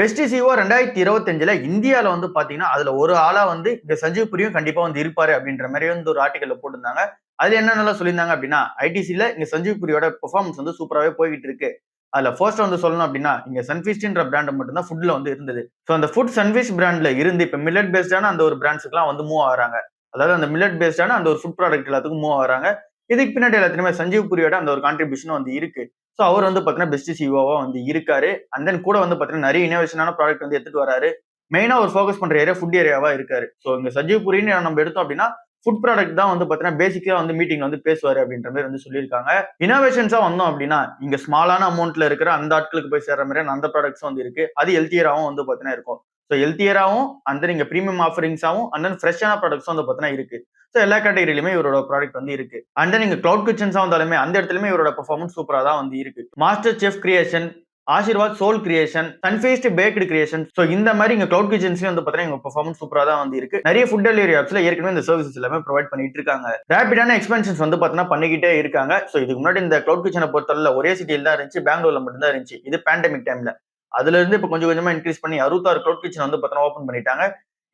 Best CO 2025ல இந்தியால வந்து பாத்தீங்கன்னா, அதுல ஒரு ஆளா வந்து இந்த சஞ்சீவ் புரியும் கண்டிப்பா வந்து இருப்பாரு அப்படின்ற மாரி வந்து ஒரு ஆர்டிகல்ல போட்டிருந்தாங்க. அதுல என்னென்னலாம் சொல்லியிருந்தாங்க அப்படின்னா, ஐடிசில இங்க சஞ்சீவ் புரியோட பெர்ஃபார்மன்ஸ் வந்து சூப்பராவே போய்க்கிட்டு இருக்கு. அதுல ஃபர்ஸ்ட் வந்து சொல்லணும் அப்படின்னா, இங்க சன்ஃபீஸ்ட்ன்ற பிராண்ட் மட்டும் தான் ஃபுட்ல வந்து இருந்தது. சோ அந்த ஃபுட் சன்ஃபீஸ்ட் பிராண்ட்ல இருந்து இப்ப மில்லட் பேஸ்டான அந்த ஒரு பிராண்ட்ஸ்க்குலாம் வந்து மூவ் ஆகுறாங்க. அதாவது அந்த மில்லட் பேஸ்டான அந்த ஒரு ஃபுட் ப்ராடக்ட் எல்லாத்துக்கும் மூவ் ஆகுறாங்க. இதுக்கு பின்னாடி எல்லாத்துலயுமே சஞ்சீவ் புரியோட அந்த ஒரு கான்ட்ரிபியூஷன் வந்து இருக்கு. சோ அவர் வந்து பாத்தீங்கன்னா பெஸ்ட் சிஓவா வந்து இருக்காரு. அண்ட் தென் கூட வந்து பாத்தீங்கன்னா நிறைய இனோவேஷனான ப்ராடக்ட் வந்து எடுத்துட்டு வராரு. மெயினா அவர் ஃபோக்கஸ் பண்ற ஏரியா ஃபுட் ஏரியாவா இருக்காரு. சோ இங்க சஞ்சீவ் புரின்னு நம்ம எடுத்தோம் அப்படின்னா ஃபுட் ப்ராடக்ட் தான் வந்து பாத்தீங்கன்னா பேசிக்கா வந்து மீட்டிங்ல வந்து பேசுவாரு அப்படின்ற மாதிரி வந்து சொல்லியிருக்காங்க. இனோவேஷன்ஸா வந்தோம் அப்படின்னா இங்க ஸ்மாலான அமௌண்ட்ல இருக்கிற அந்த ஆட்களுக்கு போய் சேர்ற மாதிரியான அந்த ப்ராடக்ட்ஸ் வந்து இருக்கு. அது ஹெல்த்தியராவும் வந்து பாத்தீங்கன்னா இருக்கும். ஸோ ஹெல்த்தியராவும் அண்ட் தென் இங்க பிரீமியம் ஆஃபரிங்ஸாவும் அண்ட் தென் ஃப்ரெஷ்ஷான ப்ராடக்ட்ஸ் வந்து பாத்தீங்கன்னா இருக்கு. ஸோ எல்லா கேட்டகரியிலுமே இவரோட ப்ராடக்ட் வந்து இருக்கு. அண்ட் தென் இங்க கிளவுட் கிச்சன்ஸா வந்தாலுமே அந்த இடத்துலயுமே இவரோட பெர்ஃபார்மன்ஸ் சூப்பரா தான் வந்து இருக்கு. Master chef creation, Aashirvaad soul creation, Sunfeast baked creation. So இந்த மாதிரி இங்க கிளவுட் கிச்சன்ஸ்லயும் வந்து பாத்தீங்கன்னா இவங்க பெர்ஃபார்மன்ஸ் சூப்பரா தான் வந்து இருக்கு. நிறைய ஃபுட் டெலிவரி ஆப்ஸ்ல ஏற்கனவே இந்த சர்வீசஸ் எல்லாமே ப்ரொவைட் பண்ணிட்டு இருக்காங்க. ரேபிடான எக்ஸ்பென்ஷன்ஸ் வந்து பாத்தீங்கன்னா பண்ணிக்கிட்டே இருக்காங்க. சோ இதுக்கு முன்னாடி இந்த கிளவுட் கிச்சனை பொறுத்தவரை ஒரே சிட்டியில் தான் இருந்துச்சு, பெங்களூர்ல மட்டும் தான் இருந்துச்சு. இது பேண்டமிக் டைம்ல. அதுல இருந்து இப்ப கொஞ்சம் கொஞ்சமா இன்க்ரீஸ் பண்ணி 66 கிளவுட் கிச்சன் வந்து பாத்தீங்கன்னா ஓபன் பண்ணிட்டாங்க.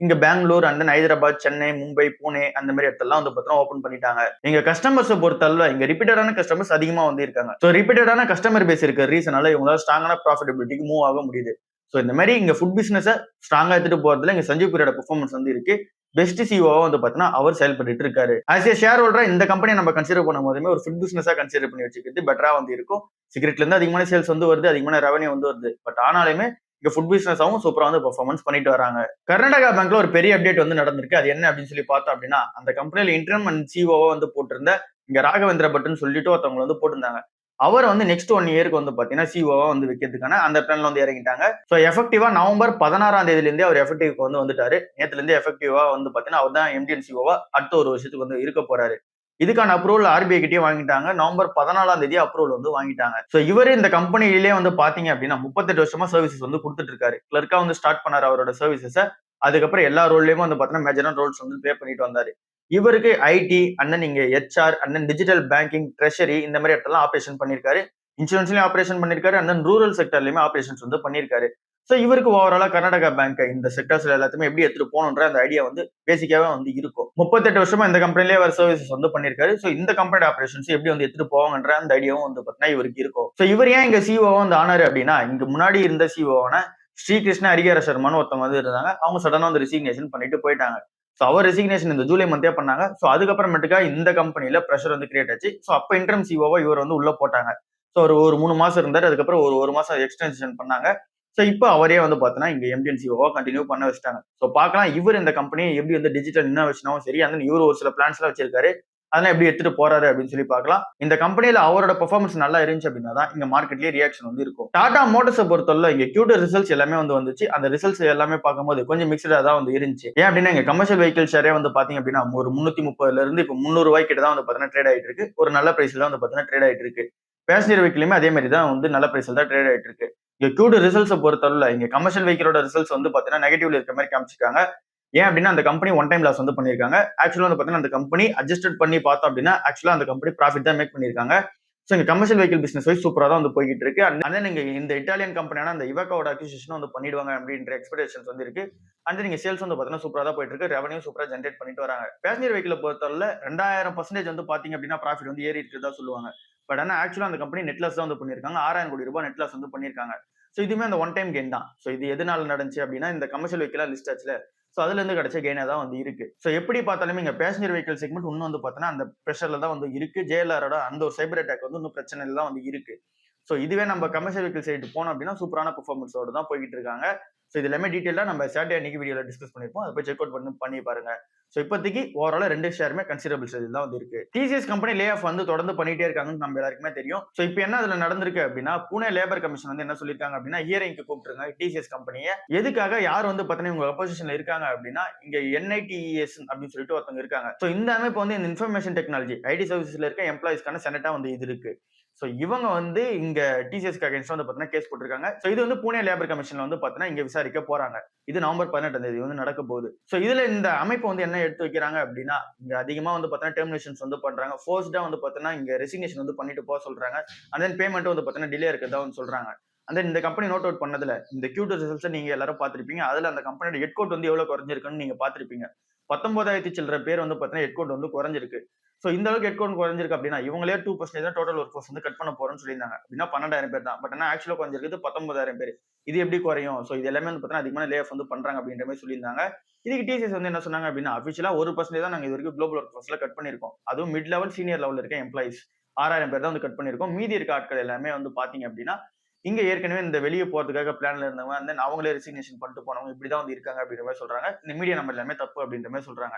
இங்க பெங்களூர் அண்ட் தென் ஹைதராபாத், சென்னை, மும்பை, புனே அந்த மாதிரி இடத்தெல்லாம் வந்து பாத்தீங்கன்னா ஓபன் பண்ணிட்டாங்க. எங்க கஸ்டமர்ஸ் பொறுத்தளவு இங்க ரிப்பீட்டடான கஸ்டமர்ஸ் அதிகமா வந்து இருக்காங்க. சோ ரிப்பீட்டடான கஸ்டமர் பேஸ் இருக்க ரீசனால இவங்களால ஸ்ட்ராங்கான ப்ராஃபிட்டபிலிட்டிக்கு மூவ் ஆக முடியுது. சோ இந்த மாதிரி இங்க ஃபுட் பிசினஸ் ஸ்ட்ராங்கா எடுத்துட்டு போறதுல இங்க சஞ்சீவ் புரியோட பெர்ஃபார்மன்ஸ் வந்து இருக்கு. பெஸ்ட் சிஓவா வந்து பாத்தீங்கன்னா அவர் செயல்பட்டு இருக்காரு. ஆஸ் ஏ ஷேர் ஹோல்டரா இந்த கம்பெனி நம்ம கன்சிடர் பண்ணும் போதுமே ஒரு ஃபுட் பிசினஸா கன்சிடர் பண்ணி வச்சுக்கிறது பெட்டரா வந்து இருக்கும். சிகரெட்ல இருந்து அதிகமான சேல்ஸ் வந்து வருது, அதிகமான ரெவன்யூ வந்து வருது. பட் ஆனாலுமே இங்க ஃபுட் பிசினஸாவும் சூப்பரா வந்து பெர்ஃபார்மன்ஸ் பண்ணிட்டு வராங்க. கர்நாடகா பேங்க்ல ஒரு பெரிய அப்டேட் வந்து நடந்திருக்கு. அது என்ன அப்படின்னு சொல்லி பார்த்தோம் அப்படின்னா, அந்த கம்பெனில இன்டர்ம் அண்ட் சிஓவா வந்து போட்டிருந்த இங்க ராகவேந்திர பட்னு சொல்லிட்டு ஒருத்தவங்க வந்து போட்டிருந்தாங்க. அவர் வந்து நெக்ஸ்ட் 1 இயருக்கு வந்து பாத்தீங்கன்னா சிஓவா வந்து வைக்கிறதுக்கான அந்த பிளான்ல வந்து இறங்கிட்டாங்க. சோ எஃபெக்டிவா நவம்பர் 16ஆம் தேதியிலிருந்தே அவர் எஃபெக்டிவ் வந்து வந்துட்டாரு. நேத்துல இருந்து எஃபெக்டிவா வந்து பாத்தீங்கன்னா அவர் தான் எம்டி அண்ட் சிஓவா அடுத்த ஒரு வருஷத்துக்கு வந்து இருக்க போறாரு. இதுக்கான அப்ரூவல் ஆர்பிஐ கிட்டயே வாங்கிட்டாங்க. நவம்பர் 14ஆம் தேதி அப்ரூவல் வந்து வாங்கிட்டாங்க. சோ இவரு இந்த கம்பெனியிலேயே வந்து பாத்தீங்க அப்படின்னா 38 வருஷமா சர்வீசஸ் வந்து கொடுத்துட்டு இருக்காரு. கிளர்க்கா வந்து ஸ்டார்ட் பண்ணாரு அவரோட சர்வீசஸ. அதுக்கப்புறம் எல்லா ரோல்லயுமே வந்து பாத்தீங்கன்னா மேஜரான ரோல்ஸ் வந்து ப்ளே பண்ணிட்டு வந்தாரு. இவருக்கு ஐடி அண்ட் தென் இங்க HR and then digital banking, treasury இந்த மாதிரி இடத்தெல்லாம் ஆபரேஷன் பண்ணிருக்காரு. இன்சூரன்ஸ்லயும் ஆபரேஷன் பண்ணிருக்காரு அண்ட் தென் ரூரல் செக்டர்லயுமே ஆபரேஷன்ஸ் வந்து பண்ணிருக்காரு. சோ இவருக்கு ஓவராலா கர்நாடகா பேங்க் இந்த செக்டர்ஸ்ல எல்லாத்தையுமே எப்படி எடுத்துட்டு போகணுன்ற அந்த ஐடியா வந்து பேசிக்காவே வந்து இருக்கும். 38 வருஷமா இந்த கம்பெனிலேயே அவர் சர்வீசஸ் வந்து பண்ணிருக்காரு. சோ இந்த கம்பெனி ஆபரேஷன்ஸ் எப்படி வந்து எடுத்துட்டு போவாங்கன்ற அந்த ஐடியாவும் வந்து பாத்தீங்கன்னா இவருக்கு இருக்கும். சோ இவர் ஏன் இங்க சிஓவா வந்து ஆனாரு அப்படின்னா, இங்க முன்னாடி இருந்த சிஓவான ஸ்ரீகிருஷ்ண ஹரிஹர சர்மான்னு ஒருத்தவங்க வந்து இருந்தாங்க. அவங்க சடனா வந்து ரெசிக்னேஷன் பண்ணிட்டு போயிட்டாங்க. சோ அவர் ரெசிக்னேஷன் இந்த ஜூலை மந்தே பண்ணாங்க. சோ அதுக்கப்புறமேட்டுக்கா இந்த கம்பெனில பிரஷர் வந்து கிரியேட் ஆச்சு. சோ அப்ப இன்டர்ம் சிஓவா இவர் வந்து உள்ள போட்டாங்க. சோ ஒரு 3 மாசம் இருந்தாரு. அதுக்கப்புறம் ஒரு மாசம் எக்ஸ்டென்ஷன் பண்ணாங்க. சோ இப்ப அவரே வந்து பாத்தீங்கன்னா இங்க எம்டி அண்ட் சிஓவா கண்டினியூ பண்ண வச்சுட்டாங்க. சோ பார்க்கலாம் இவர் இந்த கம்பெனியை எப்படி வந்து டிஜிட்டல் இன்னோவேஷனாவும் சரி, அந்த இவரு ஒரு சில பிளான்ஸ் எல்லாம் வச்சிருக்காரு. அதெல்லாம் எப்படி எடுத்துட்டு போறாரு அப்படின்னு சொல்லி பார்க்கலாம். இந்த கம்பெனில அவரோட பெர்ஃபார்மன்ஸ் நல்லா இருந்துச்சு அப்படின்னா தான் இங்க மார்க்கெட்லயே ரியாக்ஷன் வந்து இருக்கும். டாடா மோட்டார்ஸை பொறுத்தவரை இங்க Q2 ரிசல்ட்ஸ் எல்லாமே வந்து வந்துச்சு. அந்த ரிசல்ட்ஸ் எல்லாமே பார்க்கும்போது கொஞ்சம் மிக்சடா தான் வந்து இருந்துச்சு. ஏன் அப்படின்னா இங்க கமர்ஷியல் வெஹிக்கிள் ஷேரே வந்து பாத்தீங்க அப்படின்னா ஒரு 330ல இருந்து இப்ப 300 ரூபாய் கிட்ட தான் வந்து பாத்தீங்கன்னா ட்ரேட் ஆயிட்டு இருக்கு. ஒரு நல்ல பிரைஸ்ல தான் வந்து பாத்தீங்கன்னா ட்ரேட் ஆயிட்டு இருக்கு. பேசஞ்சர் வெஹிக்கிளுமே அதே மாதிரி தான் வந்து நல்ல பிரைஸ்ல தான் ட்ரேட் ஆயிட்டு இருக்கு. இங்க Q2 ரிசல்ட்ஸை பொறுத்தவரை இங்க கமர்ஷியல் வெஹிக்கிளோட ரிசல்ட்ஸ் வந்து பாத்தீங்கன்னா நெகட்டிவ்ல இருக்க மாதிரி காமிச்சிருக்காங்க. ஏன் அப்படின்னா அந்த கம்பெனி ஒன் டைம் லாஸ் வந்து பண்ணிருக்காங்க. ஆக்சுவலா வந்து பாத்தீங்கன்னா அந்த கம்பெனி அட்ஜஸ்டட் பண்ணி பார்த்தோம் அப்படின்னா ஆக்சுவலா அந்த கம்பெனி ப்ராஃபிட் தான் மேக் பண்ணிருக்காங்க. சோ இங்க கமர்ஷியல் வெஹிக்கிள் பிசினஸ் வைஸ் சூப்பரா தான் வந்து போய்கிட்டு இருக்கு. அண்ட் நீங்க இந்த இட்டாலியன் கம்பெனியான அந்த இவாக்காவோட அக்விசிஷன் வந்து பண்ணிடுவாங்க அப்படின்ற எக்ஸ்பெக்டேஷன்ஸ் வந்து இருக்கு. அண்ட் நீங்க சேல்ஸ் வந்து பாத்தீங்கன்னா சூப்பரா தான் போயிட்டு இருக்கு. ரெவன்யூ சூப்பரா ஜென்ரேட் பண்ணிட்டு வராங்க. பேசஞ்சர் வெஹிக்கிள் பொறுத்தவரை 2000% வந்து பாத்தீங்க அப்படின்னா ப்ராஃபிட் வந்து ஏறி இருக்கிறதா சொல்லுவாங்க. பட் ஆனா ஆக்சுவலா அந்த கம்பெனி நெட் லாஸ் தான் வந்து பண்ணிருக்காங்க. 6000 கோடி ரூபாய் நெட் லாஸ் வந்து பண்ணிருக்காங்க. சோ இதுவுமே அந்த ஒன் டைம் கெயின் தான். சோ இது எதனால நடந்துச்சு அப்படின்னா இந்த கமர்ஷியல் வெஹிக்கிளா லிஸ்ட் ஆச்சுல. சோ அதுல இருந்து கிடைச்ச கெயினா தான் வந்து இருக்கு. சோ எப்படி பார்த்தாலுமே இங்க பேசஞ்சர் வெஹிக்கிள் செக்மெண்ட் இன்னும் வந்து பார்த்தீங்கன்னா அந்த பிரஷர்ல தான் வந்து இருக்கு. ஜேஎல்ஆரோட அந்த ஒரு சைபர் அட்டாக் வந்து இன்னும் பிரச்சனையில தான் வந்து இருக்கு. சோ இதுவே நம்ம கமர்ஷியல் வெஹிக்கிள் சைடு போனோம் அப்படின்னா சூப்பரான பெர்ஃபார்மன்ஸோட தான் போய்கிட்டு இருக்காங்க. சோ இது எல்லாமே டீடைலா நம்ம சாட்டர்டே அன்னைக்கு வீடியோல டிஸ்கஸ் பண்ணிருப்போம். அதை போய் செக் அவுட் பண்ணி பாருங்க. சோ இப்போதைக்கு ஓவராலா 2 ஷேருமே கன்சிடரபிள் சைஸ் தான் வந்து இருக்கு. டிசிஎஸ் கம்பெனி லே ஆஃப் வந்து தொடர்ந்து பண்ணிட்டே இருக்காங்கன்னு நம்ம எல்லாருக்குமே தெரியும். சோ இப்போ என்ன அதுல நடந்திருக்கு அப்படின்னா புனே லேபர் கமிஷன் வந்து என்ன சொல்லிருக்காங்க அப்படின்னா ஹியரிங்க்கு கூப்பிட்டுருங்க டிசிஎஸ் கம்பெனியை. எதுக்காக யார் வந்து பாத்தீங்கன்னா உங்க அப்போசிஷன்ல இருக்காங்க அப்படின்னா இங்க என்ஐடிஎஸ் அப்படின்னு சொல்லிட்டு ஒருத்தவங்க இருக்காங்க. சோ இந்த அமைப்பு வந்து இந்த இன்ஃபர்மேஷன் டெக்னாலஜி ஐடி சர்வீஸ்ல இருக்க எம்ப்ளாயிஸ்க்கான செனட்டா வந்து இது இருக்கு. சோ இவங்க வந்து இங்க டிசிஎஸ்க்கு அகைன்ஸ்டா வந்து பாத்தீங்கன்னா கேஸ் போட்டிருக்காங்க. சோ இது வந்து புனே லேபர் கமிஷன்ல வந்து பாத்தீங்கன்னா இங்க விசாரிக்க போறாங்க. இது நவம்பர் 18ஆம் தேதி வந்து நடக்க போகுது. சோ இதுல இந்த அமைப்பு வந்து என்ன எடுத்து வைக்கிறாங்க அப்படின்னா இங்க அதிகமா வந்து பாத்தீங்கன்னா டெர்மினேஷன்ஸ் வந்து பண்றாங்க. ஃபோர்ஸ்டா வந்து பாத்தீங்கன்னா இங்க ரெசிக்னேஷன் வந்து பண்ணிட்டு போக சொல்றாங்க. அண்ட் தென் பேமெண்ட் வந்து பாத்தீங்கன்னா டிலே இருக்கிறதா வந்து சொல்றாங்க. அந்த இந்த கம்பெனி நோட் அவுட் பண்ணதுல இந்த Q2 ரிசல்ட்ஸ் நீங்க எல்லாரும் பார்த்திருப்பீங்க. அதுல அந்த கம்பெனியோட ஹெட் கவுண்ட் வந்து எவ்வளவு குறைஞ்சிருக்குன்னு நீங்க பார்த்திருப்பீங்க. 19,000 சில்லற பேர் வந்து பாத்தீங்கன்னா ஹெட் கவுண்ட் வந்து குறைஞ்சிருக்கு. சோ இந்த அளவுக்கு ஹெட் கவுண்ட் குறைஞ்சிருக்கு அப்படின்னா இவங்களே 2% தான் டோட்டல் ஒர்க் ஃபோர்ஸ் வந்து கட் பண்ண போறோம்னு சொல்லியிருந்தாங்க. அப்படின்னா 12,000 பேர் தான். பட் ஆனா ஆக்சுவலா குறைஞ்சிருக்கு 19,000 பேர். இது எப்படி குறையும்? சோ இது எல்லாமே வந்து பாத்தீங்கன்னா அதிகமான லே ஆஃப் வந்து பண்றாங்க அப்படின்ற மாதிரி சொல்லியிருந்தாங்க. இதுக்கு டிசிஎஸ் வந்து என்ன சொன்னாங்க அப்படின்னா அபிஷியலா 1% தான் நாங்க இது வரைக்கும் குளோபல் ஒர்க் ஃபோர்ஸ்ல கட் பண்ணிருக்கோம். அதுவும் மிட் லெவல் சீனியர் லெவல்ல இருக்க எம்ப்ளாயிஸ் 6,000 பேர் தான் வந்து கட் பண்ணிருக்கோம். மீதி இருக்க ஆட்கள் எல்லாமே வந்து பாத்தீங்க அப்படின்னா இங்க ஏற்கனவே இந்த வெளியே போறதுக்காக பிளான்ல இருந்தவங்க தென் அவங்களே ரெசிக்னேஷன் பண்ணிட்டு போனவங்க இப்படிதான் வந்து இருக்காங்க அப்படின்ற மாதிரி சொல்றாங்க. இந்த மீடியா நம்பர் எல்லாமே தப்பு அப்படின்ற மாதிரி சொல்றாங்க.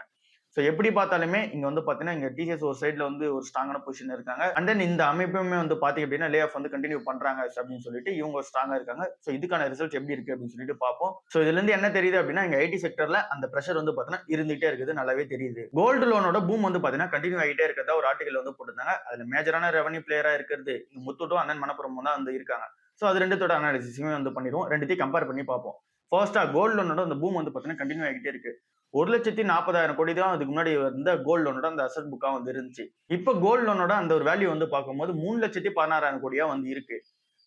சோ எப்படி பார்த்தாலுமே இங்க வந்து பாத்தீங்கன்னா இங்க டிசிஎஸ் ஒரு சைட்ல வந்து ஒரு ஸ்ட்ராங்கான பொசிஷன் இருக்காங்க. அண்ட் தென் இந்த அமைப்புமே வந்து பாத்தீங்க அப்படின்னா லே ஆஃப் வந்து கண்டினியூ பண்றாங்க அப்படின்னு சொல்லிட்டு இவங்க ஸ்ட்ராங்கா இருக்காங்க. சோ இதுக்கான ரிசல்ட் எப்படி இருக்கு அப்படின்னு சொல்லிட்டு பார்ப்போம். சோ இதுல இருந்து என்ன தெரியுது அப்படின்னா இங்க ஐடி செக்டர்ல அந்த பிரஷர் வந்து பாத்தீங்கன்னா இருந்துட்டே இருக்குது, நல்லாவே தெரியுது. கோல்டு லோனோட பூம் வந்து பாத்தீங்கன்னா கண்டினியூ ஆகிட்டே இருக்கிறதா ஒரு ஆர்டிகல் வந்து போட்டிருந்தாங்க. அதுல மேஜரான ரெவன்யூ பிளேயரா இருக்கிறது இங்க முத்தூட்டும் அண்ட் தென் மணப்புறமும் தான் வந்து இருக்காங்க. சோ அது ரெண்டுத்தோட அனாலிசிஸுமே வந்து பண்ணிடுவோம். ரெண்டுத்தையும் கம்பேர் பண்ணி பார்ப்போம். ஃபர்ஸ்டா கோல்டு லோனோட அந்த பூம் வந்து பாத்தீங்கன்னா கண்டினியூ ஆகிட்டே இருக்கு. 1,40,000 கோடி தான் அதுக்கு முன்னாடி இருந்த கோல்டு லோனோட அந்த அசட் புக்கா வந்து இருந்துச்சு. இப்ப கோல்டு லோனோட அந்த ஒரு வேல்யூ வந்து பார்க்கும்போது 3,16,000 கோடியா வந்து இருக்கு.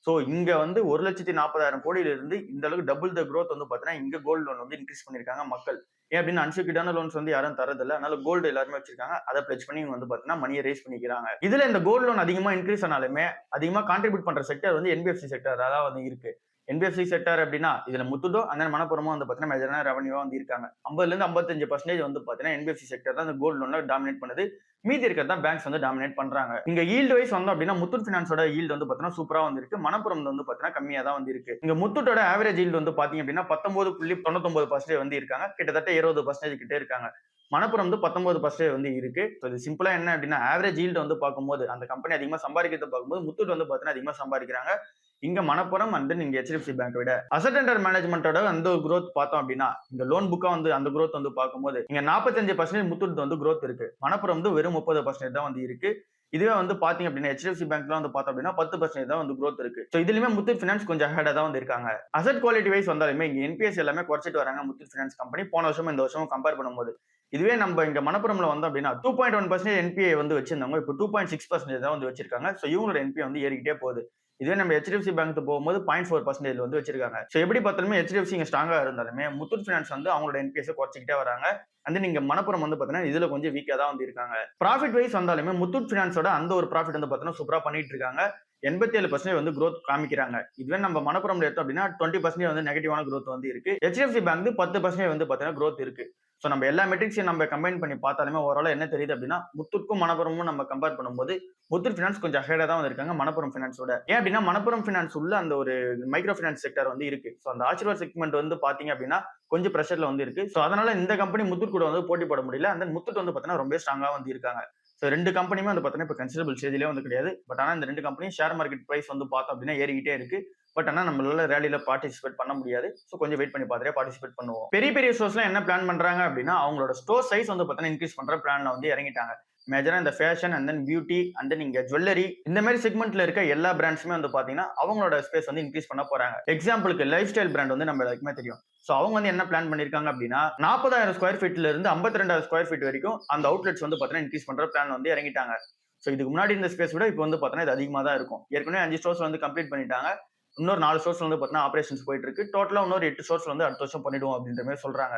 சோ இங்க வந்து 1,40,000 கோடியில இருந்து இந்த அளவுக்கு டபுள் த growth வந்து பாத்தீங்கன்னா இங்க கோல்டு லோன் வந்து இன்க்ரீஸ் பண்ணிருக்காங்க மக்கள். ஏன் அப்படின்னு அன்செக்யூர்டான லோன்ஸ் வந்து யாரும் தரதில்ல. அதனால கோல்டு எல்லாருமே வச்சிருக்காங்க. அதை பிளெட்ஜ் பண்ணி இவங்க வந்து பாத்தீங்கன்னா மணியை ரேஸ் பண்ணிக்கிறாங்க. இதுல இந்த கோல்டு லோன் அதிகமா இன்க்ரீஸ் ஆனாலுமே அதிகமா கான்ட்ரிபியூட் பண்ற செக்டர் வந்து என்பிஎஃப்சி செக்டர் அதான் வந்து இருக்கு. என்பிஎஃப்சி செக்டர் அப்படின்னா இதுல முத்துட்டும் அந்த மணப்புறமும் வந்து பாத்தீங்கன்னா மேஜரான ரெவன்யூவா வந்து இருக்காங்க. 50ல இருந்து 55% வந்து பாத்தீங்கன்னா என்பிஎஃப்சி செக்டர் தான் இந்த கோல்டு லோன்ல டாமினேட் பண்ணுது. மீதி இருக்கிறது தான் பேங்க்ஸ் வந்து டாமினேட் பண்றாங்க. இங்க ஈல்டு வைஸ் வந்தோம் அப்படின்னா முத்தூட் பினான்ஸோட ஈல்டு வந்து பாத்தீங்கன்னா சூப்பரா வந்து இருக்கு. மணப்புறம் வந்து பாத்தீங்கன்னா கம்மியா தான் வந்து இருக்கு. இங்க முத்தூட்டோட ஆவரேஜ் ஈல்டு வந்து பாத்தீங்க அப்படின்னா 19.99% வந்து இருக்காங்க. கிட்டத்தட்ட 20% கிட்ட இருக்காங்க. மணப்புறம் வந்து 19% வந்து இருக்கு. இது சிம்பிளா என்ன அப்படின்னா ஆவரேஜ் ஈல்டு வந்து பார்க்கும்போது அந்த கம்பெனி அதிகமா சம்பாதிக்கிறத பார்க்கும்போது முத்தூட் வந்து பாத்தீங்கன்னா அதிகமா சம்பாதிக்கிறாங்க. இங்க மணப்புறம் அண்ட் தென் இங்க ஹெச்டிஎஃப்சி பேங்க் விட அசட் அண்டர் மேனேஜ்மெண்டோட அந்த ஒரு growth பார்த்தோம் அப்படின்னா இந்த லோன் புக்கா வந்து அந்த growth வந்து பார்க்கும்போது இங்க 45% முத்தூட் வந்து growth இருக்கு. மணப்புறம் வந்து வெறும் 30% தான் வந்து இருக்கு. இதுவே வந்து பாத்தீங்க அப்படின்னா ஹெச்டிஎஃப்சி பேங்க்ல வந்து பார்த்தோம் அப்படின்னா 10% தான் வந்து growth இருக்கு. சோ இதுலயுமே முத்தூட் ஃபினான்ஸ் கொஞ்சம் அஹெடா தான் வந்து இருக்காங்க. அசட் குவாலிட்டி வைஸ் வந்தாலுமே இங்க என்பிஎஸ் எல்லாமே குறைச்சிட்டு வராங்க முத்தூட் ஃபினான்ஸ் கம்பெனி போன வருஷமும் இந்த வருஷமும் கம்பேர் பண்ணும்போது. இதுவே நம்ம இங்க மணப்புறம்ல வந்தோம் அப்படின்னா 2.1% என்பிஏ வந்து வச்சிருந்தவங்க இப்போ 2.6% தான் வந்து வச்சிருக்காங்க. சோ இவங்களோட என்பிஏ வந்து ஏறிக்கிட்டே போகுது. இதுவே நம்ம ஹெச்டிஎஃப்சி பேங்க் போகும்போது 0.4% வந்து வச்சிருக்காங்க. சோ எப்படி பார்த்தாலுமே ஹெச்டிஎஃப்சி இங்க ஸ்ட்ராங்கா இருந்தாலுமே முத்தூட் ஃபினான்ஸ் வந்து அவங்களோட என்பிஎஸ் குறைச்சிக்கிட்டே வராங்க. அண்ட் நீங்க மணப்புறம் வந்து பாத்தீங்கன்னா இதுல கொஞ்சம் வீக்கா தான் வந்து இருக்காங்க. ப்ராஃபிட் வைஸ் வந்தாலுமே முத்தூட் ஃபினான்ஸோட அந்த ஒரு ப்ராஃபிட் வந்து பாத்தீங்கன்னா சூப்பரா பண்ணிட்டு இருக்காங்க. 87% வந்து growth காமிக்கிறாங்க. இதுவே நம்ம மணப்புறம்ல எடுத்தோம் அப்படின்னா 20% வந்து நெகட்டிவான growth வந்து இருக்கு. ஹெச்டிஎஃப்சி பேங்க் 10% வந்து பாத்தீங்கன்னா growth இருக்கு. சோ நம்ம எல்லா மெட்ரிக்ஸையும் நம்ம கம்பைன் பண்ணி பார்த்தாலுமே ஓவரால் என்ன தெரியுது அப்படின்னா முத்தூட்க்கும் மணப்புறமும் நம்ம கம்பேர் பண்ணும்போது முத்தூட் ஃபினான்ஸ் கொஞ்சம் அஹெடா தான் இருக்காங்க மணப்புறம் ஃபினான்ஸோட. ஏன் அப்படின்னா மணப்புறம் ஃபினான்ஸ் உள்ள அந்த ஒரு மைக்ரோ ஃபினான்ஸ் செக்டர் வந்து இருக்கு. சோ அந்த ஆசீர்வாத் செக்மெண்ட் வந்து பாத்தீங்க அப்படின்னா கொஞ்சம் பிரஷர்ல வந்து இருக்கு. சோ அதனால இந்த கம்பெனி முத்தூட் கூட வந்து போட்டி போட முடியல. அந்த முத்தூட் வந்து பாத்தீங்கன்னா ரொம்ப ஸ்ட்ராங்கா வந்து இருக்காங்க. சோ ரெண்டு கம்பெனியுமே வந்து பாத்தீங்கன்னா இப்போ கன்சிடரபிள் ஸ்டேஜ்லயே வந்து கிடையாது. பட் ஆனா இந்த ரெண்டு கம்பெனியும் ஷேர் மார்க்கெட் பிரைஸ் வந்து பார்த்தோம் அப்படின்னா ஏறிக்கிட்டே இருக்கு. பட் ஆனா நம்மளால ரேலியில பார்ட்டிசிபேட் பண்ண முடியாது. சோ கொஞ்சம் வெயிட் பண்ணி பார்த்துட்டே பார்ட்டிசிபேட் பண்ணுவோம். பெரிய பெரிய ஸ்டோர்ஸ்லாம் என்ன பிளான் பண்றாங்க அப்படின்னா அவங்களோட ஸ்டோர் சைஸ் வந்து பாத்தீங்கன்னா இன்க்ரீஸ் பண்ற பிளான்ல வந்து இறங்கிட்டாங்க. மேஜரா இந்த fashion and then beauty and then இங்க ஜுவல்லரி இந்த மாதிரி செக்மெண்ட்ல இருக்க எல்லா பிராண்ட்ஸுமே வந்து பாத்தீங்கன்னா அவங்களோட ஸ்பேஸ் வந்து இன்க்ரீஸ் பண்ண போறாங்க. எக்ஸாம்பிளுக்கு லைஃப் ஸ்டைல் பிராண்ட் வந்து நம்ம எல்லாருக்குமே தெரியும். சோ அவங்க வந்து என்ன பிளான் பண்ணிருக்காங்க அப்படின்னா 40,000 ஸ்கொயர் ஃபீட்ல இருந்து 52,000 ஸ்கொயர் ஃபீட் வரைக்கும் அந்த அவுட்லெட்ஸ் வந்து பாத்தீங்கன்னா இன்க்ரீஸ் பண்ற பிளான் வந்து இறங்கிட்டாங்க. சோ இதுக்கு முன்னாடி இந்த ஸ்பேஸ் விட இப்போ வந்து பாத்தீங்கன்னா இது அதிகமா தான் இருக்கும். ஏற்கனவே 5 ஸ்டோர்ஸ் வந்து கம்ப்ளீட் பண்ணிட்டாங்க. இன்னொரு 4 ஸ்டோர்ஸ் வந்து பாத்தீங்கன்னா ஆபரேஷன்ஸ் போயிட்டு இருக்கு. டோட்டலா இன்னொரு 8 ஸ்டோர்ஸ் வந்து அடுத்த வருஷம் பண்ணிடுவோம் அப்படின்ற மாதிரி சொல்றாங்க.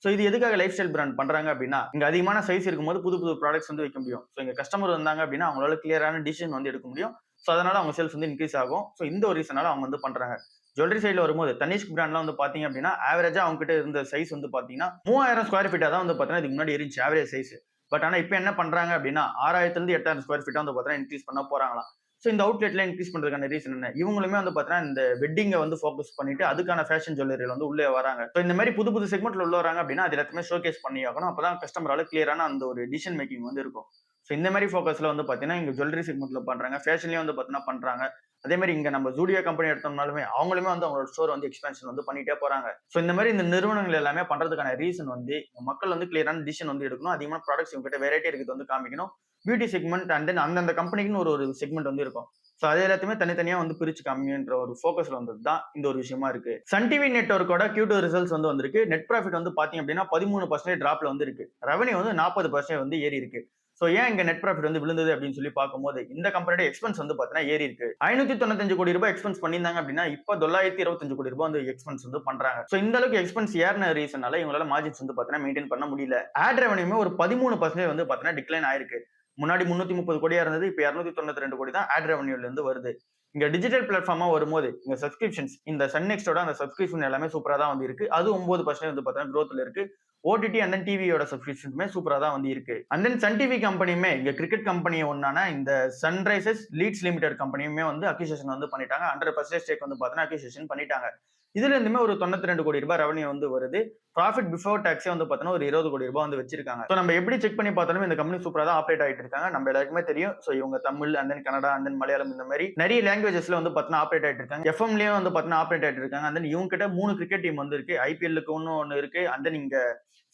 சோ இது எதுக்காக லைஃப் ஸ்டைல் பிராண்ட் பண்றாங்க அப்படின்னா இங்க அதிகமான சைஸ் இருக்கும்போது புது புது ப்ராடக்ட்ஸ் வந்து வைக்க முடியும். சோ இங்க கஸ்டமர் வந்தாங்க அப்படின்னா அவங்களால கிளியரான டிசிஷன் வந்து எடுக்க முடியும். சோ அதனால அவங்க சேல்ஸ் வந்து இன்க்ரீஸ் ஆகும். சோ இந்த ஒரு ரீசனால அவங்க வந்து பண்றாங்க. ஜுவல்லரி சைட்ல வரும்போது தனிஷ்க் பிராண்ட்லாம் வந்து பாத்தீங்க அப்படின்னா ஆவரேஜா அவங்க கிட்ட இருந்த சைஸ் வந்து பாத்தீங்கன்னா 3,000 ஸ்கொயர் ஃபீட்டா தான் வந்து பாத்தீங்கன்னா இதுக்கு முன்னாடி இருந்துச்சு ஆவரேஜ் சைஸ். பட் ஆனா இப்போ என்ன பண்றாங்க அப்படின்னா 6,000 இருந்து 8,000 ஸ்கொயர் ஃபீட்டா வந்து பாத்தீங்கன்னா இன்க்ரீஸ் பண்ண போறாங்களாம். சோ இந்த அவுட்லெட்ல இன்க்ரீஸ் பண்றதுக்கான ரீசன் என்ன? இவங்களுமே வந்து பாத்தீங்கன்னா இந்த வெட்டிங்கை வந்து ஃபோக்கஸ் பண்ணிட்டு அதுக்கான ஃபேஷன் ஜுவல்லரியில வந்து உள்ளே வராங்க. சோ இந்த மாதிரி புது புது செக்மெண்ட்ல உள்ள வராங்க அப்படின்னா அது எல்லாத்தையுமே ஷோகேஸ் பண்ணி ஆகணும். அப்பதான் கஸ்டமரால கிளியரான அந்த ஒரு டிசிஷன் மேக்கிங் வந்து இருக்கும். சோ இந்த மாதிரி ஃபோக்கஸ்ல வந்து பாத்தீங்கன்னா இங்க ஜுவல்லரி செக்மெண்ட்ல பண்றாங்க. ஃபேஷன்லயும் வந்து பாத்தீங்கன்னா பண்றாங்க. அதே மாதிரி இங்க நம்ம ஜூடியோ கம்பெனி எடுத்தோம்னாலுமே அவங்களுமே வந்து அவங்களோட ஸ்டோர் வந்து எக்ஸ்பேன்ஷன் வந்து பண்ணிட்டே போறாங்க. சோ இந்த மாதிரி இந்த நிறுவனங்கள் எல்லாமே பண்றதுக்கான ரீசன் வந்து மக்கள் வந்து கிளியரான டிசிஷன் வந்து எடுக்கணும். அதிகமான ப்ராடக்ட்ஸ் இவங்க கிட்ட வெரைட்டி இருக்குது வந்து காமிக்கணும். பியூட்டி செக்மெண்ட் அண்ட் தென் அந்தந்த கம்பெனிக்குன்னு ஒரு செக்மெண்ட் வந்து இருக்கும். சோ அது எல்லாத்தையுமே தனித்தனியா வந்து பிரிச்சு காமிங்கன்ற ஒரு ஃபோக்கஸ்ல வந்தது தான் இந்த ஒரு விஷயமா இருக்கு. சன் டிவி நெட்வொர்க்கோட Q2 ரிசல்ட்ஸ் வந்து வந்திருக்கு. நெட் ப்ராஃபிட் வந்து பாத்தீங்க அப்படின்னா 13% டிராப்ல வந்து இருக்கு. ரெவன்யூ வந்து 40% வந்து ஏறி இருக்கு. சோ ஏன் இங்க நெட் ப்ராஃபிட் வந்து விழுந்தது அப்படின்னு சொல்லி பார்க்கும்போது இந்த கம்பெனியோட எக்ஸ்பென்ஸ் வந்து பாத்தீங்கன்னா ஏறி இருக்கு. 595 கோடி ரூபாய் எக்ஸ்பென்ஸ் பண்ணியிருந்தாங்க அப்படின்னா இப்ப 925 கோடி ரூபாய் வந்து எக்ஸ்பென்ஸ் வந்து பண்றாங்க. சோ இந்த அளவுக்கு எக்ஸ்பென்ஸ் ஏறின ரீசனால இவங்களால மார்ஜின்ஸ் வந்து பாத்தீங்கன்னா மெயின்டைன் பண்ண முடியல. ஆட் ரெவன்யூமே ஒரு 13% வந்து பாத்தீங்கன்னா டிக்ளைன் ஆயிருக்கு. முன்னாடி 330 கோடியா இருந்தது, இப்ப 292 கோடி தான் ஆட் ரெவன்யூல இருந்து வருது. இங்க டிஜிட்டல் பிளாட்ஃபார்மா வரும்போது இங்க சப்ஸ்கிரிப்ஷன்ஸ் இந்த சன் நெக்ஸ்டோட அந்த சப்ஸ்கிரிப்ஷன் எல்லாமே சூப்பரா தான் வந்து இருக்கு. அது 9% வந்து பாத்தீங்கன்னா growthல இருக்கு. ஓடிடி அண்ட் தென் டிவியோட சப்ஸ்கிரிப்ஷனுமே சூப்பரா தான் வந்து இருக்கு. அண்ட் தென் சன் டிவி கம்பெனியுமே இங்க கிரிக்கெட் கம்பெனி ஒன்னான இந்த சன்ரைசர்ஸ் லீட்ஸ் லிமிடெட் கம்பெனியுமே வந்து அக்யூசியேஷன் வந்து பண்ணிட்டாங்க. 100% ஸ்டேக் வந்து பாத்தீங்கன்னா அக்யூசியேஷன் பண்ணிட்டாங்க. இதுல இருந்துமே ஒரு 92 கோடி ரூபாய் ரெவன்யூ வந்து வருது. ப்ராஃபிட் பிஃபோர் டாக்ஸே வந்து பாத்தீங்கன்னா ஒரு 20 கோடி ரூபாய் வந்து வச்சிருக்காங்க. சோ நம்ம எப்படி செக் பண்ணி பார்த்தாலும் இந்த கம்பெனி சூப்பரா தான் ஆப்ரேட் ஆயிட்டு இருக்காங்க. நம்ம எல்லாருக்குமே தெரியும். சோ இவங்க Tamil and then Kannada and then Malayalam இந்த மாதிரி நிறைய லாங்குவேஜஸ்ல வந்து பாத்தீங்கன்னா ஆப்ரேட் ஆயிட்டு இருக்காங்க. எஃப்எம்லயும் வந்து பாத்தீங்கன்னா ஆப்ரேட் ஆயிட்டு இருக்காங்க. அண்ட் தென் இவங்க கிட்ட 3 கிரிக்கெட் டீம் வந்து இருக்கு. ஐபிஎல்லுக்கு ஒன்னு இருக்கு. அண்ட் தென் இங்க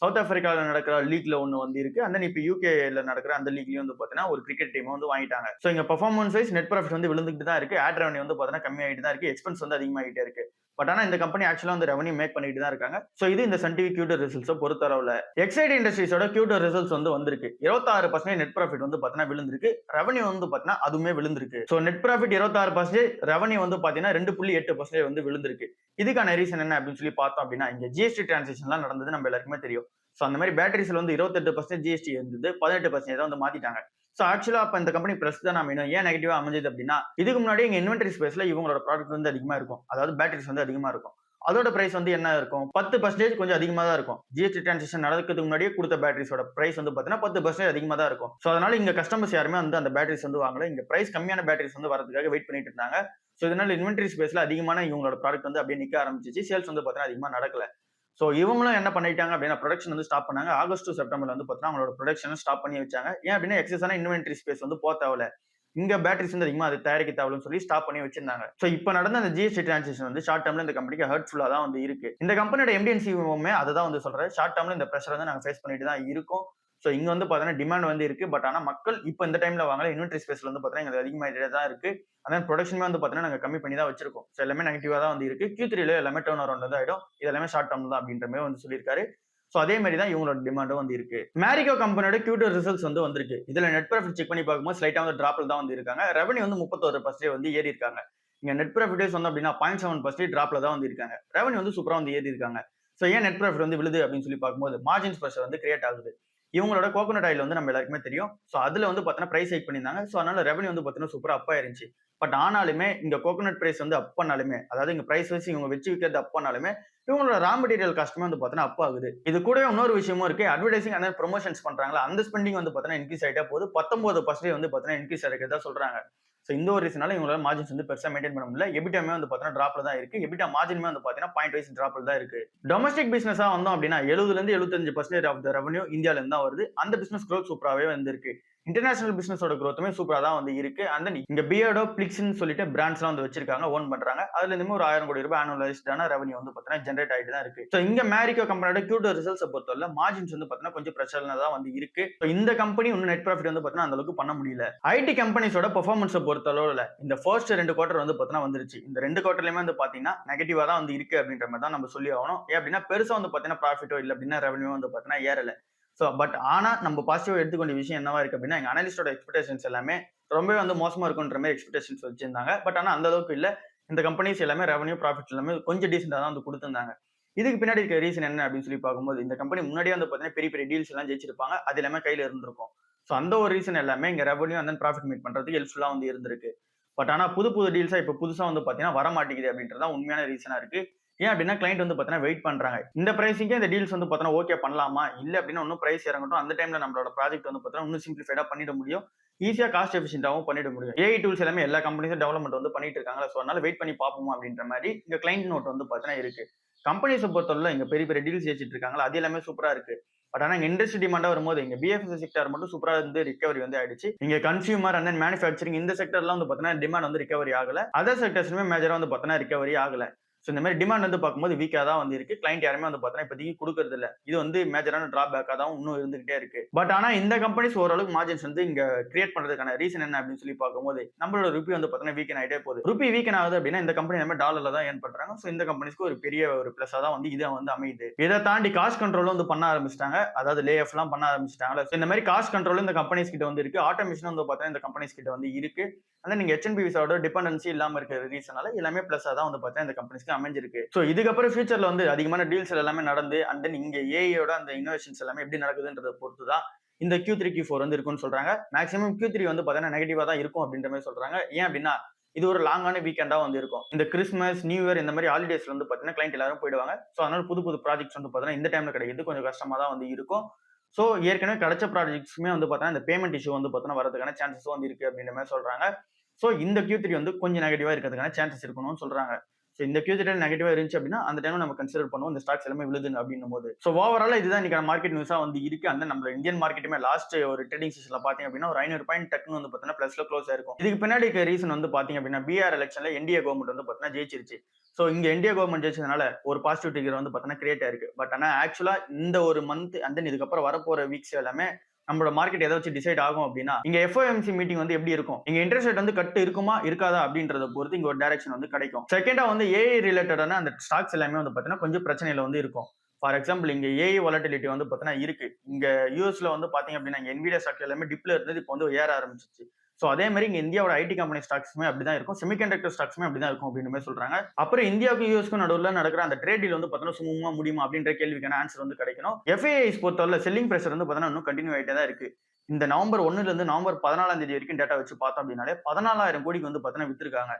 சவுத் ஆப்பிரிக்கால நடக்கிற லீக்ல ஒன்னு வந்து இருக்கு. அண்ட் தென் இப்ப யூகேல நடக்கிற அந்த லீக்லயும் வந்து பாத்தீங்கன்னா ஒரு கிரிக்கெட் டீம் வந்து வாங்கிட்டாங்க. சோ இங்க பெர்ஃபார்மன்ஸ் வைஸ் நெட் ப்ராஃபிட் வந்து விழுந்துட்டு தான் இருக்கு. ஆட் ரெவன்யூ வந்து பாத்தீங்கன்னா கம்மியாயிட்டு தான் இருக்கு. எக்ஸ்பென்ஸ் வந்து அதிகமாகிட்டே இருக்கு. பட் ஆனா இந்த கம்பெனி ஆக்சுவலா வந்து ரெவன்யூ மேக் பண்ணிட்டு தான் இருக்காங்க. சோ இது இந்த சன் டிவி Q2 ரிசல்ட்ஸ் பொறுத்தளவுல எக்ஸைட் இண்டஸ்ட்ரீஸோட Q2 ரிசல்ட்ஸ் வந்து வந்திருக்கு. 26% நெட் ப்ராஃபிட் வந்து பாத்தீங்கன்னா விழுந்திருக்கு. ரெவன்யூ வந்து பாத்தீங்கன்னா அதுவுமே விழுந்திருக்கு. சோ நெட் ப்ராஃபிட் 26%, ரெவன்யூ வந்து பாத்தீங்கன்னா 2.8% வந்து விழுந்திருக்கு. இதுக்கான ரீசன் என்ன அப்படின்னு சொல்லி பார்த்தோம் அப்படின்னா இங்க ஜிஎஸ்டி டிரான்சாக்ஷன்லாம் நடந்தது நம்ம எல்லாருக்குமே தெரியும். சோ அந்த மாதிரி பேட்டரிஸ்ல வந்து 28% ஜிஎஸ்டி இருந்தது, 18% வந்து மாத்திட்டாங்க. சோ ஆக்சுவலா அப்ப இந்த கம்பெனி பிளஸ் தான் அமையும். ஏன் நெகட்டிவா அமைஞ்சது அப்படின்னா இதுக்கு முன்னாடி இங்க இன்வென்டரி ஸ்பேஸ்ல இவங்களோட ப்ராடக்ட் வந்து அதிகமா இருக்கும். அதாவது பேட்டரிஸ் வந்து அதிகமா இருக்கும். அதோட பிரைஸ் வந்து என்ன இருக்கும்? 10% கொஞ்சம் அதிகமா தான் இருக்கும். ஜிஎஸ்டி டிரான்சாக்ஷன் நடக்கிறதுக்கு முன்னாடியே கொடுத்த பேட்டரிஸோட பிரைஸ் வந்து பாத்தீங்கன்னா 10% அதிகமா தான் இருக்கும். சோ அதனால இங்க கஸ்டமர்ஸ் யாருமே வந்து அந்த பேட்டரிஸ் வந்து வாங்கல. இங்க பிரைஸ் கம்மியான பேட்டரிஸ் வந்து வரதுக்காக வெயிட் பண்ணிட்டு இருந்தாங்க. சோ இதனால இன்வென்டரி ஸ்பேஸ்ல அதிகமான இவங்களோட ப்ராடக்ட் வந்து அப்படியே நிக்க ஆரம்பிச்சிச்சு. சேல்ஸ் வந்து பாத்தீங்கன்னா அதிகமா நடக்கல. சோ இவங்களும் என்ன பண்ணிட்டாங்க அப்படின்னா ப்ரொடக்ஷன் வந்து ஸ்டாப் பண்ணாங்க. ஆகஸ்ட் டு செப்டம்பர்ல வந்து பாத்தீங்கன்னா அவங்களோட ப்ரொடக்ஷன் ஸ்டாப் பண்ணி வச்சாங்க. ஏன் அப்படின்னா எக்ஸஸான இன்வென்டரி ஸ்பேஸ் வந்து தேவையில்ல. இங்க பேட்டரிஸ் வந்து அதிகமா அது தயாரிக்க தேவைன்னு சொல்லி ஸ்டாப் பண்ணி வச்சிருந்தாங்க. சோ இப்ப நடந்த அந்த ஜிஎஸ்டி டிரான்சாக்ஷன் வந்து ஷார்ட் டேர்ம்ல இந்த கம்பெனிக்கு ஹர்ட்ஃபுல்லா தான் வந்து இருக்கு. இந்த கம்பெனியோட எம்டி அண்ட் சிஇஓமே அதை தான் வந்து சொல்றாரு. ஷார்ட் டேர்ம்ல இந்த பிரஷர் வந்து நாங்க ஃபேஸ் பண்ணிட்டு தான் இருக்கோம். சோ இங்க வந்து பாத்தீங்கன்னா டிமாண்ட் வந்து இருக்கு. பட் ஆனா மக்கள் இப்ப இந்த டைம்ல வாங்கல. இன்வென்டரி ஸ்பேஸ்ல வந்து பாத்தீங்கன்னா எங்களுக்கு அதிகமாயிட்டே தான் இருக்கு. அதான் ப்ரொடக்ஷனுமே வந்து பாத்தீங்கன்னா நாங்க கம்மி பண்ணி தான் வச்சிருக்கோம். சோ எல்லாமே நெகட்டிவா தான் வந்து இருக்கு. Q3ல எல்லாமே டர்ன் அரவுண்ட் வந்து ஆயிடும். இது எல்லாமே ஷார்ட் டேர்ம் தான் அப்படின்ற மாதிரி வந்து சொல்லியிருக்காரு. சோ அதே மாதிரி தான் இவங்களோட டிமாண்டும் வந்து இருக்கு. மேரிகோ கம்பெனியோட Q2 ரிசல்ட்ஸ் வந்து வந்திருக்கு. இதுல நெட் ப்ராஃபிட் செக் பண்ணி பார்க்கும்போது ஸ்லைட்டா வந்து டிராப்ல தான் வந்து இருக்காங்க. ரெவன்யூ வந்து 31% வந்து ஏறி இருக்காங்க. இங்க நெட் ப்ராஃபிட் வந்து அப்படின்னா 0.7% டிராப்ல தான் வந்து இருக்காங்க. ரெவன்யூ வந்து சூப்பரா வந்து ஏறி இருக்காங்க. சோ ஏன் நெட் ப்ராஃபிட் வந்து விழுது அப்படின்னு சொல்லி பார்க்கும்போது மார்ஜின்ஸ் பிரஷர் வந்து கிரியேட் ஆகுது. இவங்களோட கோகோனட் ஆயில் வந்து நம்ம எல்லாருக்குமே தெரியும். சோ அதுல வந்து பாத்தீங்கன்னா பிரைஸ் ஹைக் பண்ணியிருந்தாங்க. சோ அதனால ரெவன்யூ வந்து பாத்தீங்கன்னா சூப்பரா அப் ஆயிருந்துச்சு. பட் ஆனாலுமே இங்க கோகோனட் பிரைஸ் வந்து அப் பண்ணாலுமே, அதாவது இங்க பிரைஸ் வச்சு இவங்க வச்சு விற்கிறது அப் பண்ணாலுமே இவங்களோட ரா மெட்டீரியல் காஸ்ட்டுமே வந்து பாத்தீங்கன்னா அப் ஆகுது. இது கூட இன்னொரு விஷயமும் இருக்கு. அட்வர்டைசிங் அண்ட் ப்ரொமோஷன்ஸ் பண்றாங்களா அந்த ஸ்பெண்டிங் வந்து பாத்தீங்கன்னா இன்க்ரீஸ் ஆயிட்டே போகுது. 19% வந்து பாத்தீங்கன்னா இன்க்ரீஸ் ஆயிருக்கிறதா சொல்றாங்க. சோ இந்த ஒரு ரீசனால இவங்களால மார்ஜின்ஸ் வந்து பெருசா மெயின்டைன் பண்ண முடியல. எபிட்டாமே வந்து பாத்தீங்கன்னா டிராப்ல தான் இருக்கு. எபிட்டா மார்ஜினுமே வந்து பாத்தீங்கன்னா 0.5 டிராப்ல தான் இருக்கு. டொமஸ்டிக் பிசினஸா வந்தோம் அப்படின்னா 70ல இருந்து 75% ஆஃப் த ரெவன்யூ இந்தியால இருந்து தான் வருது. அந்த பிசினஸ் growth சூப்பராவே வந்து இருக்கு. இன்டர்நேஷனல் பிசினஸோட growthமே சூப்பரா தான் வந்து இருக்கு. அண்ட் தென் இங்க பியர்டோ பிளிக்ஸ்னு சொல்லிட்டு பிராண்ட்ஸ்லாம் வந்து வச்சிருக்காங்க, ஓன் பண்றாங்க. அதுல இருந்து ஒரு 1000 கோடி ரூபாய் ஆனுவலைஸ்டான ரெவன்யூ வந்து பாத்தீங்கன்னா ஜெனரேட் ஆயிட்டு தான் இருக்கு. சோ இங்க மேரிகோ கம்பெனியோட Q2 ரிசல்ட்ஸ் பொறுத்தவரை மார்ஜின்ஸ் வந்து பாத்தீங்கன்னா கொஞ்சம் பிரச்சனை தான் வந்து இருக்கு. இந்த கம்பெனி இன்னும் நெட் ப்ராஃபிட் வந்து பாத்தீங்கன்னா அந்த அளவுக்கு பண்ண முடியல. ஐடி கம்பெனிஸோட பெர்ஃபார்மன்ஸ் பொறுத்தளவுல இந்த ஃபர்ஸ்ட் 2 குவார்டர் வந்து பாத்தீங்கன்னா வந்துருச்சு. இந்த 2 குவார்டர்லயுமே வந்து பாத்தீங்கன்னா நெகட்டிவா தான் வந்து இருக்கு அப்படின்ற மாதிரி தான் நம்ம சொல்லி ஆகணும். ஏன் அப்படின்னா பெருசா வந்து பாத்தீங்கன்னா ப்ராஃபிட்டோ இல்ல அப்படின்னா ரெவன்யூ வந்து பாத்தீங்கன்னா ஏறல. சோ பட் ஆனா நம்ம பாசிட்டிவா எடுத்துக்கொண்ட விஷயம் என்னவா இருக்கு அப்படின்னா எங்க அனலிஸ்டோட எக்ஸ்பெக்டேஷன்ஸ் எல்லாமே ரொம்பவே வந்து மோசமா இருக்குன்ற மாதிரி எக்ஸ்பெக்டேஷன்ஸ் வச்சிருந்தாங்க. பட் ஆனா அந்த அளவுக்கு இல்ல. இந்த கம்பெனிஸ் எல்லாமே ரெவன்யூ ப்ராஃபிட் எல்லாமே கொஞ்சம் டீசெண்டா தான் வந்து கொடுத்திருந்தாங்க. இதுக்கு பின்னாடி இருக்க ரீசன் என்ன அப்படின்னு சொல்லி பார்க்கும்போது இந்த கம்பெனி முன்னாடியே வந்து பாத்தீங்கன்னா பெரிய பெரிய டீல்ஸ் எல்லாம் ஜெயிச்சிருப்பாங்க. அது எல்லாமே கையில இருந்திருக்கும். சோ அந்த ஒரு ரீசன் எல்லாமே இங்க ரெவன்யூ அண்ட் ப்ராஃபிட் மீட் பண்றதுக்கு ஹெல்ப்ஃபுல்லா வந்து இருந்திருக்கு. பட் ஆனா புது டீல்ஸா இப்ப புதுசா வந்து பாத்தீங்கன்னா வர மாட்டேங்குது அப்படின்றதான் உண்மையான ரீசனா இருக்கு. ஏன் அப்படின்னா கிளைண்ட் வந்து பாத்தீங்கன்னா வெயிட் பண்றாங்க. இந்த பிரைசிங்கே இந்த டீல்ஸ் வந்து பாத்தீங்கன்னா ஓகே பண்ணலாமா இல்ல அப்படின்னா இன்னும் பிரைஸ் இறங்கட்டும். அந்த டைம்ல நம்மளோட ப்ராஜெக்ட் வந்து பாத்தீங்கன்னா இன்னும் சிம்பிளிஃபைடா பண்ணிட முடியும். ஈஸியா காஸ்ட் எஃபிஷியன்டாவும் பண்ணிட முடியும். ஏஐ டூல்ஸ் எல்லாமே எல்லா கம்பெனிஸும் டெவலப்மெண்ட் வந்து பண்ணிட்டு இருக்காங்க. சோ அதனால வெயிட் பண்ணி பாப்போம் அப்படின்ற மாதிரி இங்க கிளைண்ட் நோட் வந்து பாத்தீங்கன்னா இருக்கு. கம்பெனிஸை பொறுத்தவரை இங்க பெரிய பெரிய டீல்ஸ் வச்சிட்டு இருக்காங்களா அது எல்லாமே சூப்பரா இருக்கு. பட் ஆனா இண்டஸ்ட்ரி டிமாண்டா வரும்போது இங்க பிஎஃப்எஸ் செக்டர் மட்டும் சூப்பரா வந்து ரிகவரி வந்து ஆயிடுச்சு. இங்க கன்சியூமர் அண்ட் மேனுஃபேக்சரிங் இந்த செக்டர்லாம் வந்து பாத்தீங்கன்னா டிமாண்ட் வந்து ரிகவரி ஆகல. அதர் செக்டர்ஸ்லுமே மேஜரா வந்து பாத்தீங்கன்னா ரிகவரி ஆகல. ஸோ இந்த மாதிரி டிமாண்ட் வந்து பார்க்கும்போது வீக்காக தான் வந்து இருக்கு. கிளைண்ட் யாருமே வந்து பார்த்தீங்கன்னா இப்போதைக்கு கொடுக்கறது இல்ல. இது வந்து மேஜரான டிராபேக்காக தான் இன்னும் இருந்துகிட்டே இருக்கு. பட் ஆனா இந்த கம்பெனிஸ் ஓரளவுக்கு மார்ஜின்ஸ் வந்து இங்க கிரியேட் பண்றதுக்கான ரீசன் என்ன அப்படின்னு சொல்லி பார்க்கும்போது நம்மளோட ருப்பி வந்து பார்த்தீங்கன்னா வீக்கன் ஆகிட்டே போகுது. ருப்பி வீக்கன் ஆகுது அப்படின்னா இந்த கம்பெனி எல்லாமே டாலர்ல தான் ஏர்ன் பண்றாங்க. ஸோ இந்த கம்பெனிஸ்க்கு ஒரு பெரிய ஒரு பிளஸா தான் வந்து இதை வந்து அமையுது. இதை தாண்டி காஸ்ட் கண்ட்ரோல் வந்து பண்ண ஆரம்பிச்சிட்டாங்க. அதாவது லே ஆஃப் எல்லாம் பண்ண ஆரம்பிச்சிட்டாங்க. இந்த மாதிரி காஸ்ட் கண்ட்ரோல் இந்த கம்பெனிஸ் கிட்ட வந்து இருக்கு. ஆட்டோமேஷன் வந்து பார்த்தீங்கன்னா இந்த கம்பெனிஸ் கிட்ட வந்து இருக்கு. ஆனா நீங்க H1B விசாவோட டிபெண்டன்சி இல்லாம இருக்கிற ரீசனால எல்லாமே பிளஸா தான் வந்து பார்த்தீங்கன்னா இந்த கம்பெனிஸ்க்கு அமைஞ்சிருக்கு. ஸோ இதுக்கப்புறம் ஃபியூச்சர்ல வந்து அதிகமான டீல்ஸ் எல்லாமே நடந்து அண்ட் தென் இங்க ஏஐயோட அந்த இனோவேஷன்ஸ் எல்லாமே எப்படி நடக்குதுன்றதை பொறுத்து தான் இந்த Q3 Q4 வந்து இருக்கும்னு சொல்றாங்க. மேக்ஸிமம் Q3 வந்து பார்த்தீங்கன்னா நெகட்டிவா தான் இருக்கும் அப்படின்ற மாதிரி சொல்றாங்க. ஏன் அப்படின்னா இது ஒரு லாங்கான வீக்கெண்டா வந்து இருக்கும். இந்த கிறிஸ்மஸ், நியூ இயர் இந்த மாதிரி ஹாலிடேஸ்ல வந்து பார்த்தீங்கன்னா கிளைண்ட் எல்லாரும் போயிடுவாங்க. ஸோ அதனால புது புது ப்ராஜெக்ட்ஸ் வந்து பார்த்தீங்கன்னா இந்த டைம்ல கிடைக்கிறது கொஞ்சம் கஷ்டமா தான் வந்து இருக்கும். ஸோ ஏற்கனவே கிடைச்ச ப்ராஜெக்ட்ஸுமே வந்து பார்த்தீங்கன்னா இந்த பேமெண்ட் இஷ்யூ வந்து பார்த்தீங்கன்னா வரதுக்கான சான்சஸ் வந்து இருக்கு அப்படின்ற மாதிரி சொல்றாங்க. ஸோ இந்த Q3 வந்து கொஞ்சம் நெகட்டிவா இருக்கிறதுக்கான சான்சஸ் இருக்கணும்னு சொல்றாங்க. ஸோ இந்த Q3 நெகட்டிவா இருந்துச்சு அப்படின்னா அந்த டைம்ல நம்ம கன்சிடர் பண்ணுவோம் இந்த ஸ்டாக்ஸ் எல்லாமே விழுதுன்னு அப்படின்னும் போது. ஸோ ஓவரால் இதுதான் இன்னைக்கு மார்க்கெட் நியூஸா வந்து இருக்கு. அந்த நம்ம இந்தியன் மார்க்கெட்டுமே லாஸ்ட் ஒரு ட்ரேடிங் செஷன்ல பாத்தீங்க அப்படின்னா ஒரு 500 பாயிண்ட் டக்குன்னு வந்து பாத்தீங்கன்னா பிளஸ்ல க்ளோஸ் ஆயிருக்கும். இதுக்கு பின்னாடி ரீசன் வந்து பாத்தீங்க அப்படின்னா பீகார் எலெக்ஷன்ல என்டிஏ கவர்மெண்ட் வந்து பாத்தீங்கன்னா ஜெயிச்சிருச்சு. ஸோ இங்க என்டிஏ கவர்மெண்ட் ஜெயிச்சதுனால ஒரு பாசிட்டிவ் டிகர் வந்து பாத்தீங்கன்னா கிரியேட் ஆயிருக்கு. பட் ஆனா ஆக்சுவலா இந்த ஒரு மந்த் அண்ட் தென் இதுக்கப்புறம் வரப்போற வீக்ஸ் எல்லாமே நம்மளோட மார்க்கெட் எதை வச்சு டிசைட் ஆகும் அப்படின்னா இங்க FOMC மீட்டிங் வந்து எப்படி இருக்கும், இங்க இன்ட்ரெஸ்ட் ரேட் வந்து கட்டு இருக்குமா இருக்காதா அப்படின்றத பொறுத்து இங்க ஒரு டைரக்ஷன் வந்து கிடைக்கும். செகண்டா வந்து ஏஐ ரிலேட்டடான அந்த ஸ்டாக்ஸ் எல்லாமே வந்து பாத்தீங்கன்னா கொஞ்சம் பிரச்சனையில வந்து இருக்கும். ஃபார் எக்ஸாம்பிள் இங்க ஏஐ வாலட்டிலிட்டி வந்து பாத்தீங்கன்னா இருக்கு. இங்க யூஎஸ்ல வந்து பாத்தீங்க அப்படின்னா என்விடியா ஸ்டாக் எல்லாமே டிப்ல இருந்தது இப்போ வந்து ஏற ஆரம்பிச்சிச்சு. ஸோ அதே மாதிரி இங்க இந்தியாவோட ஐடி கம்பெனி ஸ்டாக்ஸுமே அப்படிதான் இருக்கும். செமிகண்டக்டர் ஸ்டாக்ஸுமே அப்படிதான் இருக்கும் அப்படின்னு மாதிரி சொல்றாங்க. அப்புறம் இந்தியாவுக்கும் யூஎஸ்க்கும் நடுவில் நடக்கிற அந்த ட்ரேட் டீல் வந்து பார்த்தீங்கன்னா சும்மா முடியுமா அப்படின்ற கேள்விக்கான ஆன்சர் வந்து கிடைக்கணும். FIIs பொறுத்தவரை செல்லிங் பிரஷர் வந்து பார்த்தீங்கன்னா இன்னும் கண்டினியூ ஆகிட்டே தான் இருக்கு. இந்த நவம்பர் 1ல இருந்து நவம்பர் 14ஆம் தேதி வரைக்கும் டேட்டா வச்சு பார்த்தோம் அப்படின்னாலே 14,000 கோடிக்கு வந்து பார்த்தீங்கன்னா வித்திருக்காங்க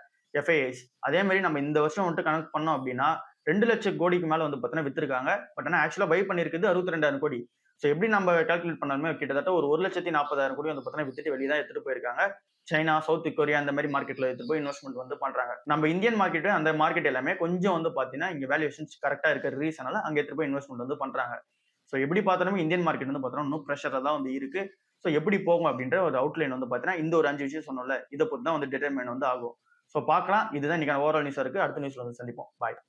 FIIs. அதே மாதிரி நம்ம இந்த வருஷம் வந்துட்டு கனெக்ட் பண்ணோம் அப்படின்னா 2 லட்சம் கோடிக்கு மேல வந்து பார்த்தீங்கன்னா வித்திருக்காங்க. பட் ஆனால் ஆக்சுவலா பை பண்ணிருக்குது 62,000 கோடி. ஸோ எப்படி நம்ம கால்குலேட் பண்ணாலுமே கிட்டத்தட்ட ஒரு 1,40,000 கோடி வந்து பார்த்தீங்கன்னா வித்துட்டு வெளியே தான் எடுத்துட்டு போயிருக்காங்க. சைனா, சவுத் கொரியா அந்த மாதிரி மார்க்கெட்ல எடுத்து போய் இன்வெஸ்ட்மெண்ட் வந்து பண்றாங்க. நம்ம இந்தியன் மார்க்கெட் அந்த மார்க்கெட் எல்லாமே கொஞ்சம் வந்து பாத்தீங்கன்னா இங்க வேல்யூஷன்ஸ் கரெக்டா இருக்கிற ரீசனால அங்க எடுத்து போய் இன்வெஸ்ட்மெண்ட் வந்து பண்றாங்க. ஸோ எப்படி பார்த்தாலுமே இந்தியன் மார்க்கெட் வந்து பார்த்தோம்னா இன்னும் ப்ரெஷர் தான் வந்து இருக்கு. ஸோ எப்படி போகும் அப்படின்ற ஒரு அவுட்லைன் வந்து பார்த்தீங்கன்னா இந்த ஒரு 5 விஷயம் சொன்னோம்ல இதை பொறுத்து தான் வந்து டிட்டர்மைன் வந்து ஆகும். ஸோ பார்க்கலாம். இதுதான் இன்னைக்கான ஓவரால் நியூஸா இருக்கு. அடுத்த நியூஸ்ல வந்து சந்திப்போம். பாய்.